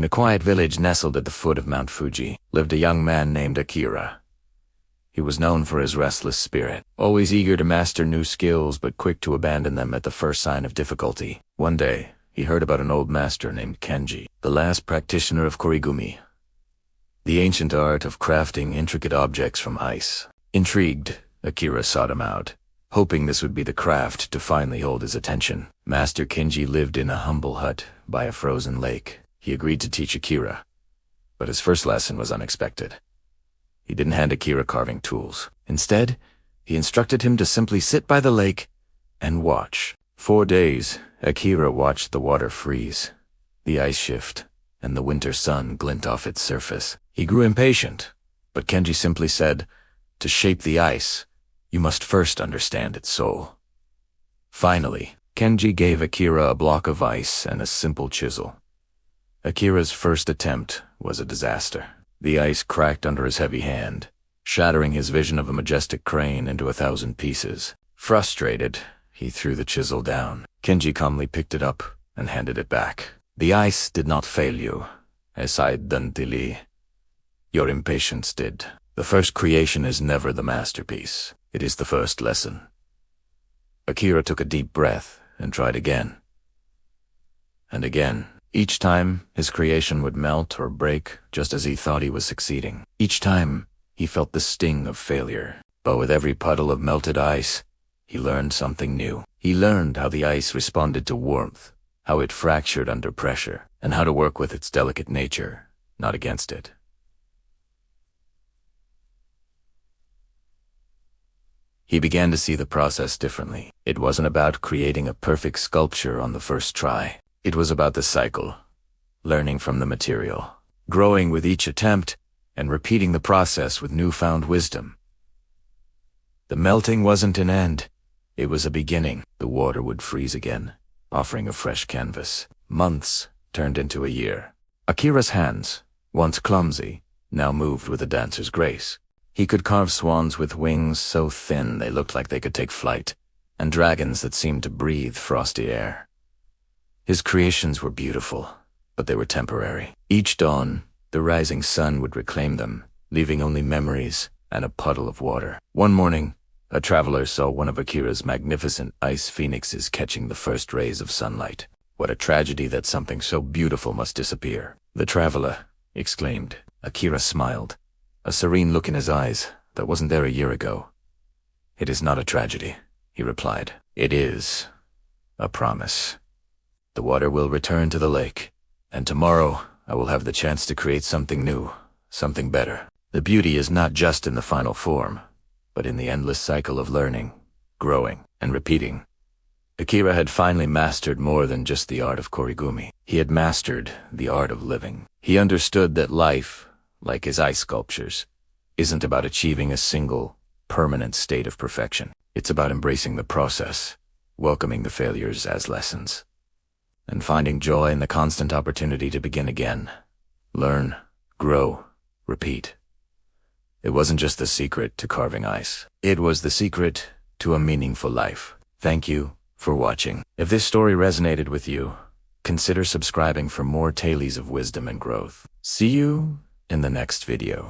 In a quiet village nestled at the foot of Mount Fuji, lived a young man named Akira. He was known for his restless spirit, always eager to master new skills but quick to abandon them at the first sign of difficulty. One day, he heard about an old master named Kenji, the last practitioner of korigumi, the ancient art of crafting intricate objects from ice. Intrigued, Akira sought him out, hoping this would be the craft to finally hold his attention. Master Kenji lived in a humble hut by a frozen lake. He agreed to teach Akira, but his first lesson was unexpected. He didn't hand Akira carving tools. Instead, he instructed him to simply sit by the lake and watch. 4 days, Akira watched the water freeze, the ice shift, and the winter sun glint off its surface. He grew impatient, but Kenji simply said, "To shape the ice, you must first understand its soul." Finally, Kenji gave Akira a block of ice and a simple chisel. Akira's first attempt was a disaster. The ice cracked under his heavy hand, shattering his vision of a majestic crane into 1,000 pieces. Frustrated, he threw the chisel down. Kenji calmly picked it up and handed it back. "The ice did not fail you," sighed Dantili. "Your impatience did. The first creation is never the masterpiece. It is the first lesson." Akira took a deep breath and tried again. And again. Each time, his creation would melt or break just as he thought he was succeeding. Each time, he felt the sting of failure. But with every puddle of melted ice, he learned something new. He learned how the ice responded to warmth, how it fractured under pressure, and how to work with its delicate nature, not against it. He began to see the process differently. It wasn't about creating a perfect sculpture on the first try. It was about the cycle, learning from the material, growing with each attempt, and repeating the process with newfound wisdom. The melting wasn't an end. It was a beginning. The water would freeze again, offering a fresh canvas. Months turned into a year. Akira's hands, once clumsy, now moved with a dancer's grace. He could carve swans with wings so thin they looked like they could take flight, and dragons that seemed to breathe frosty air. His creations were beautiful, but they were temporary. Each dawn, the rising sun would reclaim them, leaving only memories and a puddle of water. One morning, a traveler saw one of Akira's magnificent ice phoenixes catching the first rays of sunlight. "What a tragedy that something so beautiful must disappear." "The traveler," exclaimed. Akira smiled, a serene look in his eyes that wasn't there a year ago. "It is not a tragedy," he replied. "It is a promise. The water will return to the lake, and tomorrow I will have the chance to create something new, something better. The beauty is not just in the final form, but in the endless cycle of learning, growing, and repeating." Akira had finally mastered more than just the art of korigumi. He had mastered the art of living. He understood that life, like his ice sculptures, isn't about achieving a single, permanent state of perfection. It's about embracing the process, welcoming the failures as lessons, and finding joy in the constant opportunity to begin again. Learn, grow, repeat. It wasn't just the secret to carving ice. It was the secret to a meaningful life. Thank you for watching. If this story resonated with you, consider subscribing for more tales of wisdom and growth. See you in the next video.